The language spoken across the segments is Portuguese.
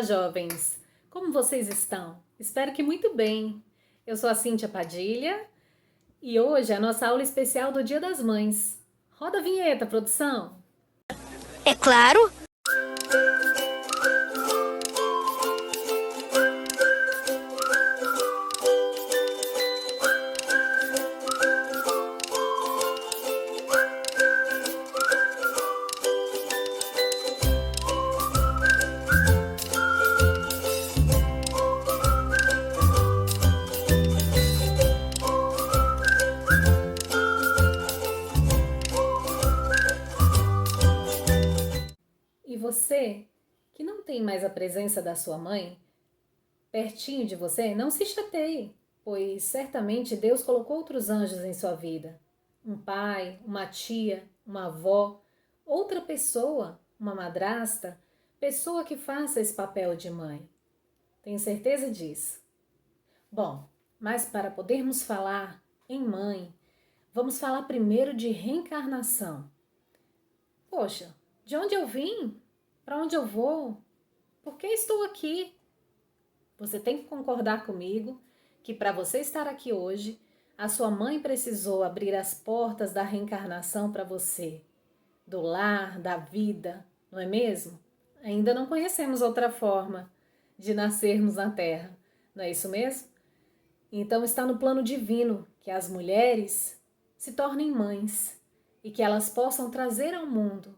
Olá, jovens! Como vocês estão? Espero que muito bem. Eu sou a Cíntia Padilha e hoje é a nossa aula especial do Dia das Mães. Roda a vinheta, produção! É claro. E você, que não tem mais a presença da sua mãe pertinho de você, não se chateie, pois certamente Deus colocou outros anjos em sua vida. Um pai, uma tia, uma avó, outra pessoa, uma madrasta, pessoa que faça esse papel de mãe. Tenho certeza disso. Bom, mas para podermos falar em mãe, vamos falar primeiro de reencarnação. Poxa, de onde eu vim? Para onde eu vou? Por que estou aqui? Você tem que concordar comigo que para você estar aqui hoje, a sua mãe precisou abrir as portas da reencarnação para você, do lar, da vida, não é mesmo? Ainda não conhecemos outra forma de nascermos na Terra, não é isso mesmo? Então está no plano divino que as mulheres se tornem mães e que elas possam trazer ao mundo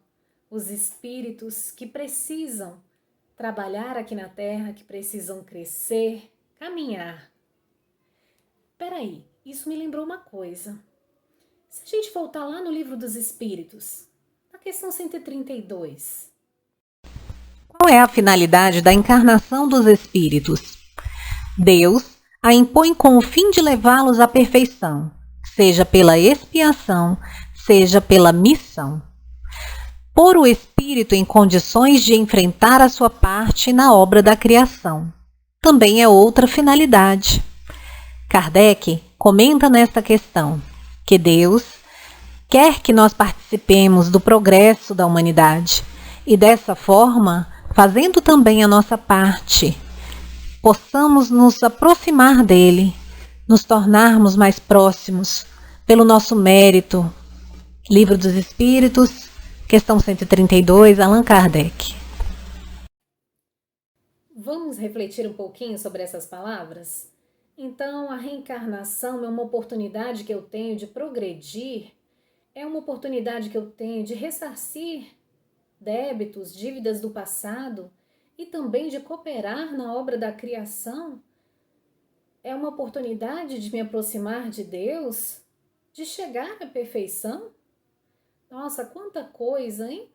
os espíritos que precisam trabalhar aqui na Terra, que precisam crescer, caminhar. Peraí, isso me lembrou uma coisa. Se a gente voltar lá no Livro dos Espíritos, na questão 132. Qual é a finalidade da encarnação dos espíritos? Deus a impõe com o fim de levá-los à perfeição, seja pela expiação, seja pela missão. Pôr o espírito em condições de enfrentar a sua parte na obra da criação também é outra finalidade. Kardec comenta nesta questão que Deus quer que nós participemos do progresso da humanidade e dessa forma, fazendo também a nossa parte, possamos nos aproximar dele, nos tornarmos mais próximos pelo nosso mérito. Livro dos Espíritos, questão 132, Allan Kardec. Vamos refletir um pouquinho sobre essas palavras? Então, a reencarnação é uma oportunidade que eu tenho de progredir, é uma oportunidade que eu tenho de ressarcir débitos, dívidas do passado e também de cooperar na obra da criação. É uma oportunidade de me aproximar de Deus, de chegar à perfeição. Nossa, quanta coisa, hein?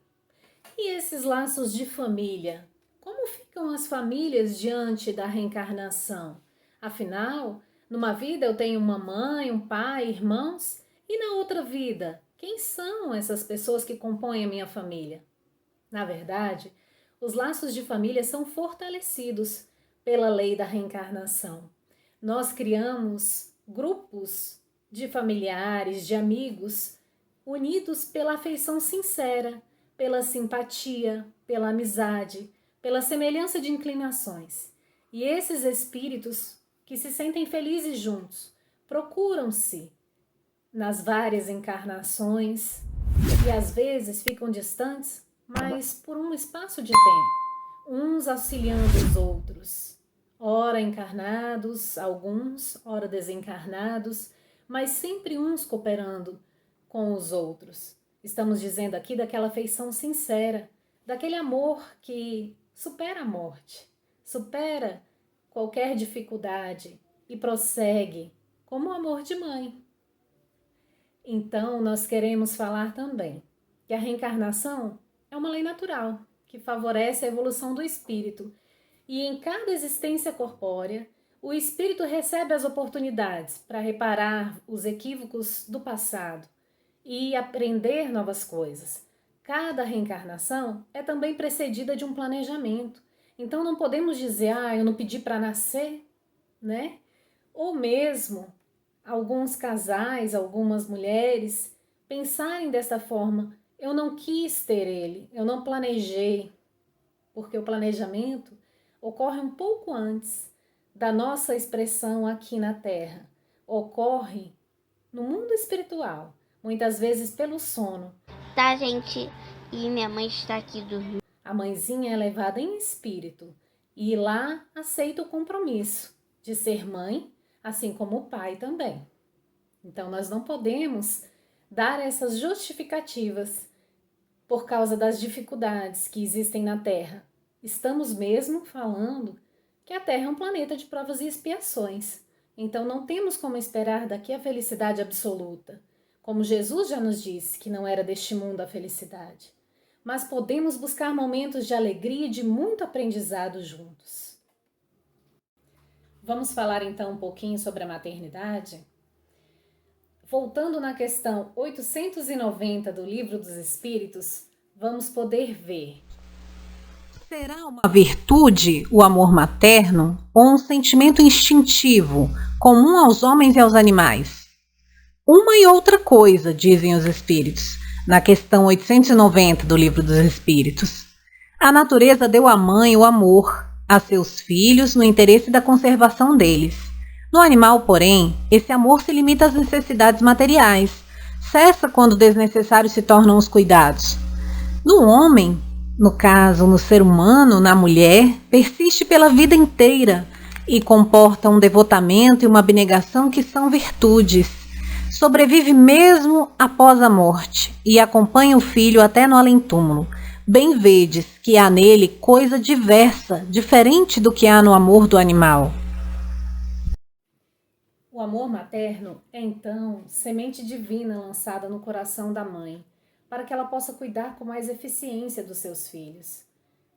E esses laços de família? Como ficam as famílias diante da reencarnação? Afinal, numa vida eu tenho uma mãe, um pai, irmãos, e na outra vida, quem são essas pessoas que compõem a minha família? Na verdade, os laços de família são fortalecidos pela lei da reencarnação. Nós criamos grupos de familiares, de amigos, unidos pela afeição sincera, pela simpatia, pela amizade, pela semelhança de inclinações. E esses espíritos que se sentem felizes juntos procuram-se nas várias encarnações e às vezes ficam distantes, mas por um espaço de tempo, uns auxiliando os outros, ora encarnados, alguns, ora desencarnados, mas sempre uns cooperando com os outros. Estamos dizendo aqui daquela afeição sincera, daquele amor que supera a morte, supera qualquer dificuldade e prossegue como o amor de mãe. Então, nós queremos falar também que a reencarnação é uma lei natural que favorece a evolução do espírito. E em cada existência corpórea, o espírito recebe as oportunidades para reparar os equívocos do passado e aprender novas coisas. Cada reencarnação é também precedida de um planejamento. Então não podemos dizer, eu não pedi para nascer, né? Ou mesmo alguns casais, algumas mulheres pensarem dessa forma, eu não quis ter ele, eu não planejei, porque o planejamento ocorre um pouco antes da nossa expressão aqui na Terra. Ocorre no mundo espiritual, muitas vezes pelo sono. Tá, gente? E minha mãe está aqui dormindo. A mãezinha é levada em espírito e lá aceita o compromisso de ser mãe, assim como o pai também. Então, nós não podemos dar essas justificativas por causa das dificuldades que existem na Terra. Estamos mesmo falando que a Terra é um planeta de provas e expiações. Então, não temos como esperar daqui a felicidade absoluta. Como Jesus já nos disse que não era deste mundo a felicidade. Mas podemos buscar momentos de alegria e de muito aprendizado juntos. Vamos falar então um pouquinho sobre a maternidade? Voltando na questão 890 do Livro dos Espíritos, vamos poder ver. Será uma virtude o amor materno ou um sentimento instintivo, comum aos homens e aos animais? Uma e outra coisa, dizem os espíritos, na questão 890 do Livro dos Espíritos. A natureza deu à mãe o amor a seus filhos no interesse da conservação deles. No animal, porém, esse amor se limita às necessidades materiais, cessa quando desnecessários se tornam os cuidados. No homem, no caso, no ser humano, na mulher, persiste pela vida inteira e comporta um devotamento e uma abnegação que são virtudes. Sobrevive mesmo após a morte e acompanha o filho até no além-túmulo. Bem vedes que há nele coisa diversa, diferente do que há no amor do animal. O amor materno é, então, semente divina lançada no coração da mãe, para que ela possa cuidar com mais eficiência dos seus filhos.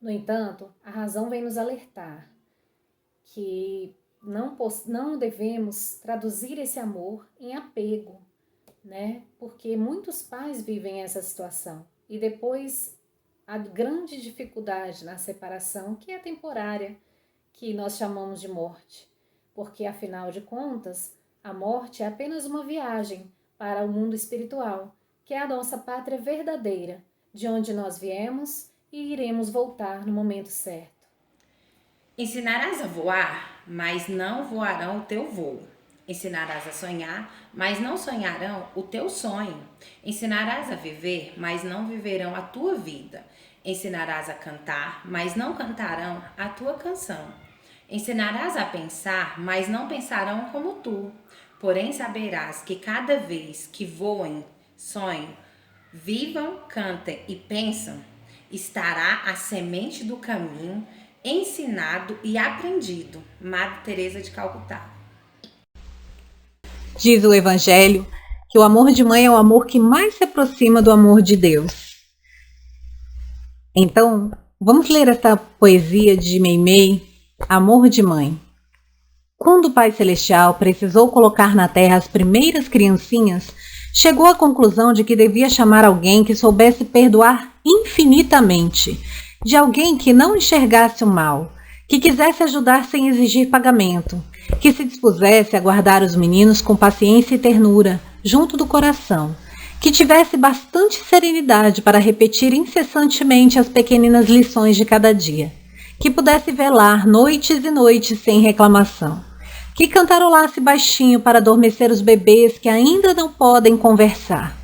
No entanto, a razão vem nos alertar que não devemos traduzir esse amor em apego, né? Porque muitos pais vivem essa situação e depois a grande dificuldade na separação, que é temporária, que nós chamamos de morte. Porque, afinal de contas, a morte é apenas uma viagem para o mundo espiritual, que é a nossa pátria verdadeira, de onde nós viemos e iremos voltar no momento certo. Ensinarás a voar, mas não voarão o teu voo. Ensinarás a sonhar, mas não sonharão o teu sonho. Ensinarás a viver, mas não viverão a tua vida. Ensinarás a cantar, mas não cantarão a tua canção. Ensinarás a pensar, mas não pensarão como tu. Porém saberás que cada vez que voem, sonhem, vivam, cantem e pensam, estará a semente do caminho ensinado e aprendido. Madre Teresa de Calcutá. Diz o Evangelho que o amor de mãe é o amor que mais se aproxima do amor de Deus. Então, vamos ler esta poesia de Meimei, Amor de Mãe. Quando o Pai Celestial precisou colocar na terra as primeiras criancinhas, chegou à conclusão de que devia chamar alguém que soubesse perdoar infinitamente, de alguém que não enxergasse o mal, que quisesse ajudar sem exigir pagamento, que se dispusesse a guardar os meninos com paciência e ternura, junto do coração, que tivesse bastante serenidade para repetir incessantemente as pequeninas lições de cada dia, que pudesse velar noites e noites sem reclamação, que cantarolasse baixinho para adormecer os bebês que ainda não podem conversar,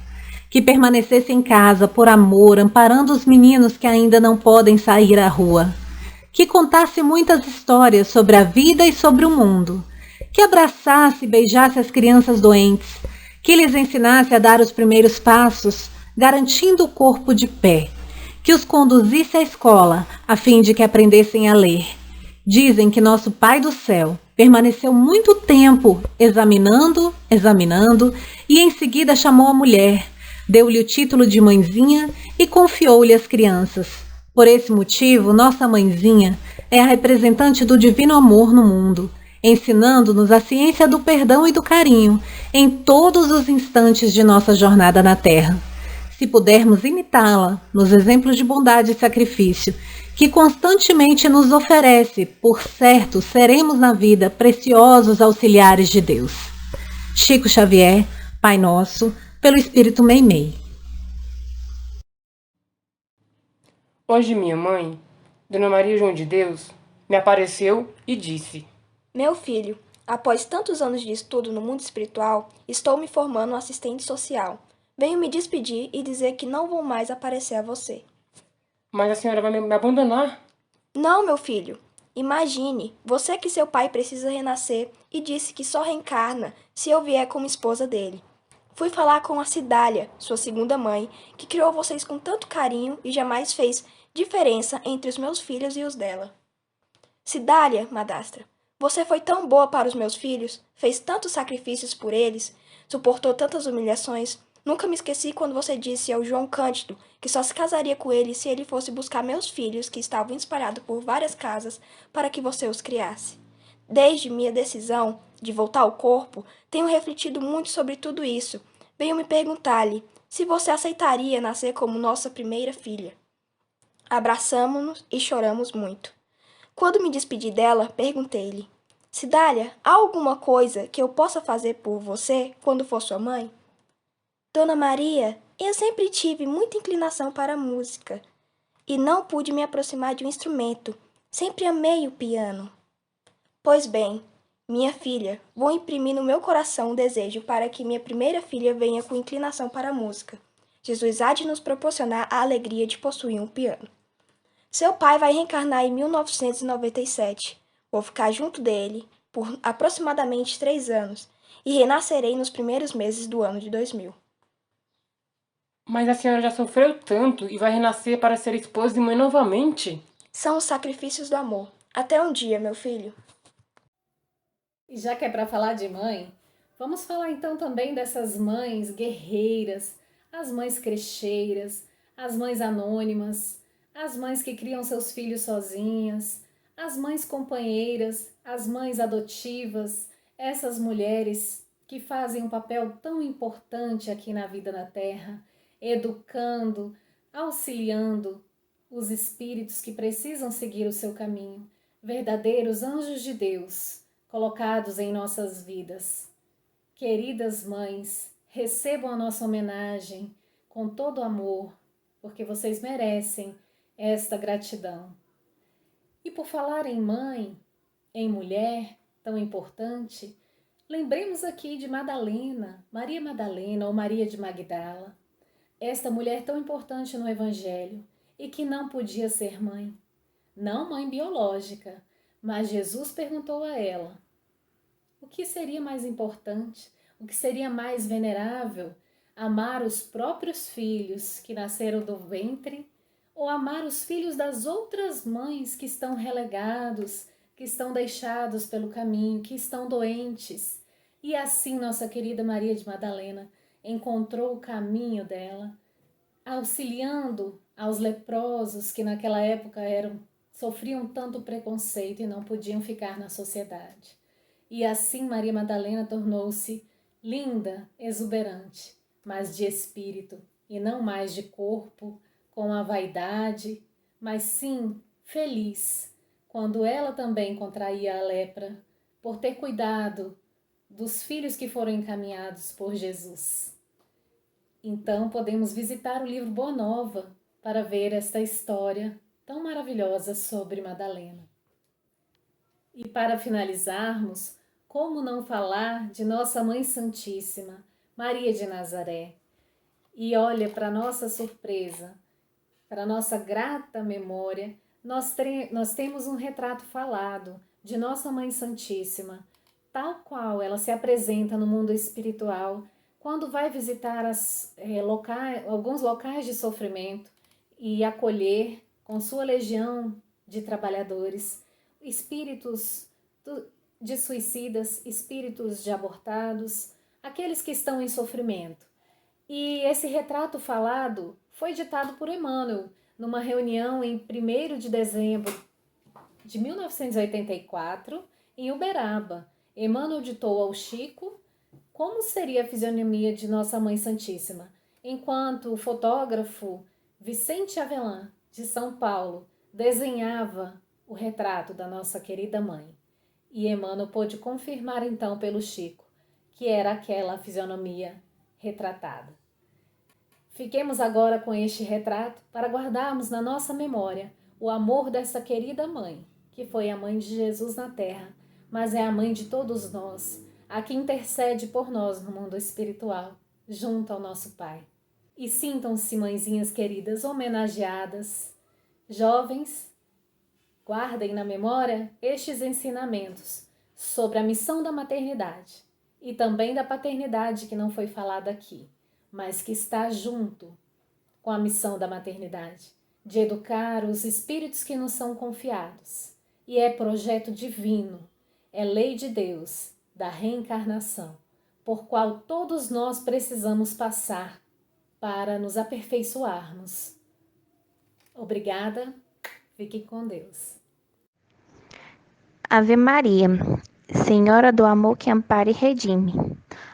que permanecesse em casa por amor, amparando os meninos que ainda não podem sair à rua, que contasse muitas histórias sobre a vida e sobre o mundo, que abraçasse e beijasse as crianças doentes, que lhes ensinasse a dar os primeiros passos, garantindo o corpo de pé, que os conduzisse à escola, a fim de que aprendessem a ler. Dizem que nosso Pai do Céu permaneceu muito tempo examinando, e em seguida chamou a mulher, deu-lhe o título de mãezinha e confiou-lhe as crianças. Por esse motivo, nossa mãezinha é a representante do divino amor no mundo, ensinando-nos a ciência do perdão e do carinho em todos os instantes de nossa jornada na Terra. Se pudermos imitá-la nos exemplos de bondade e sacrifício que constantemente nos oferece, por certo, seremos na vida preciosos auxiliares de Deus. Chico Xavier, Pai Nosso, pelo Espírito Meimei. Hoje minha mãe, Dona Maria João de Deus, me apareceu e disse: Meu filho, após tantos anos de estudo no mundo espiritual, estou me formando assistente social. Venho me despedir e dizer que não vou mais aparecer a você. Mas a senhora vai me abandonar? Não, meu filho. Imagine, você que seu pai precisa renascer e disse que só reencarna se eu vier como esposa dele. Fui falar com a Cidália, sua segunda mãe, que criou vocês com tanto carinho e jamais fez diferença entre os meus filhos e os dela. Cidália, madrasta, você foi tão boa para os meus filhos, fez tantos sacrifícios por eles, suportou tantas humilhações. Nunca me esqueci quando você disse ao João Cândido que só se casaria com ele se ele fosse buscar meus filhos que estavam espalhados por várias casas para que você os criasse. Desde minha decisão de voltar ao corpo, tenho refletido muito sobre tudo isso. Venho me perguntar-lhe se você aceitaria nascer como nossa primeira filha. Abraçamo-nos e choramos muito. Quando me despedi dela, perguntei-lhe: Cidália, há alguma coisa que eu possa fazer por você quando for sua mãe? Dona Maria, eu sempre tive muita inclinação para a música e não pude me aproximar de um instrumento. Sempre amei o piano. Pois bem, minha filha, vou imprimir no meu coração um desejo para que minha primeira filha venha com inclinação para a música. Jesus há de nos proporcionar a alegria de possuir um piano. Seu pai vai reencarnar em 1997. Vou ficar junto dele por aproximadamente 3 anos e renascerei nos primeiros meses do ano de 2000. Mas a senhora já sofreu tanto e vai renascer para ser esposa e mãe novamente? São os sacrifícios do amor. Até um dia, meu filho. E já que é para falar de mãe, vamos falar então também dessas mães guerreiras, as mães crecheiras, as mães anônimas, as mães que criam seus filhos sozinhas, as mães companheiras, as mães adotivas, essas mulheres que fazem um papel tão importante aqui na vida na Terra, educando, auxiliando os espíritos que precisam seguir o seu caminho, verdadeiros anjos de Deus colocados em nossas vidas. Queridas mães, recebam a nossa homenagem com todo amor, porque vocês merecem esta gratidão. E por falar em mãe, em mulher tão importante, lembremos aqui de Madalena, Maria Madalena ou Maria de Magdala, esta mulher tão importante no Evangelho e que não podia ser mãe, não mãe biológica, mas Jesus perguntou a ela: o que seria mais importante, o que seria mais venerável, amar os próprios filhos que nasceram do ventre ou amar os filhos das outras mães que estão relegados, que estão deixados pelo caminho, que estão doentes? E assim nossa querida Maria de Madalena encontrou o caminho dela, auxiliando aos leprosos que naquela época sofriam tanto preconceito e não podiam ficar na sociedade. E assim Maria Madalena tornou-se linda, exuberante, mas de espírito e não mais de corpo, com a vaidade, mas sim feliz, quando ela também contraía a lepra, por ter cuidado dos filhos que foram encaminhados por Jesus. Então podemos visitar o livro Boa Nova para ver esta história tão maravilhosa sobre Madalena. E para finalizarmos, como não falar de Nossa Mãe Santíssima, Maria de Nazaré? E olha, para nossa surpresa, para nossa grata memória, nós temos um retrato falado de Nossa Mãe Santíssima, tal qual ela se apresenta no mundo espiritual, quando vai visitar alguns locais de sofrimento e acolher com sua legião de trabalhadores, espíritos de suicidas, espíritos de abortados, aqueles que estão em sofrimento. E esse retrato falado foi ditado por Emmanuel numa reunião em 1º de dezembro de 1984 em Uberaba. Emmanuel ditou ao Chico como seria a fisionomia de Nossa Mãe Santíssima, enquanto o fotógrafo Vicente Avelã, de São Paulo, desenhava o retrato da nossa querida mãe. E Emmanuel pôde confirmar então pelo Chico que era aquela fisionomia retratada. Fiquemos agora com este retrato para guardarmos na nossa memória o amor dessa querida mãe, que foi a mãe de Jesus na terra, mas é a mãe de todos nós, a que intercede por nós no mundo espiritual, junto ao nosso Pai. E sintam-se, mãezinhas queridas, homenageadas. Jovens, guardem na memória estes ensinamentos sobre a missão da maternidade e também da paternidade que não foi falada aqui, mas que está junto com a missão da maternidade, de educar os espíritos que nos são confiados. E é projeto divino, é lei de Deus, da reencarnação, por qual todos nós precisamos passar para nos aperfeiçoarmos. Obrigada, fique com Deus. Ave Maria, Senhora do amor que ampara e redime,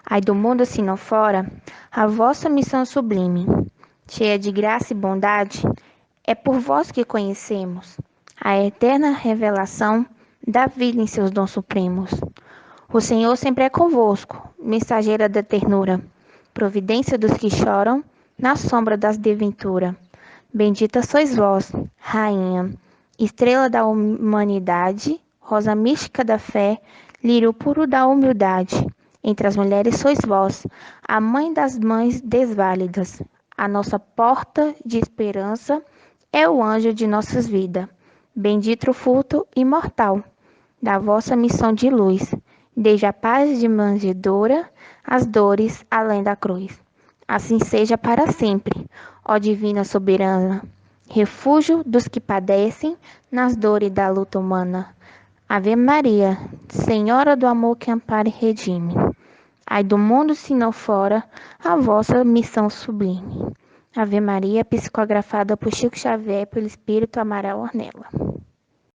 ai do mundo se não fora, a vossa missão sublime, cheia de graça e bondade, é por vós que conhecemos a eterna revelação da vida em seus dons supremos. O Senhor sempre é convosco, mensageira da ternura, providência dos que choram na sombra das desventuras. Bendita sois vós, Rainha, estrela da humanidade, rosa mística da fé, lírio puro da humildade. Entre as mulheres sois vós, a mãe das mães desválidas. A nossa porta de esperança é o anjo de nossas vidas. Bendito o fruto imortal da vossa missão de luz. Desde a paz de manjedoura, as dores além da cruz. Assim seja para sempre, ó divina soberana, refúgio dos que padecem nas dores da luta humana. Ave Maria, Senhora do amor que ampara e redime, ai do mundo se não fora a vossa missão sublime. Ave Maria, psicografada por Chico Xavier pelo Espírito Amaral Ornella.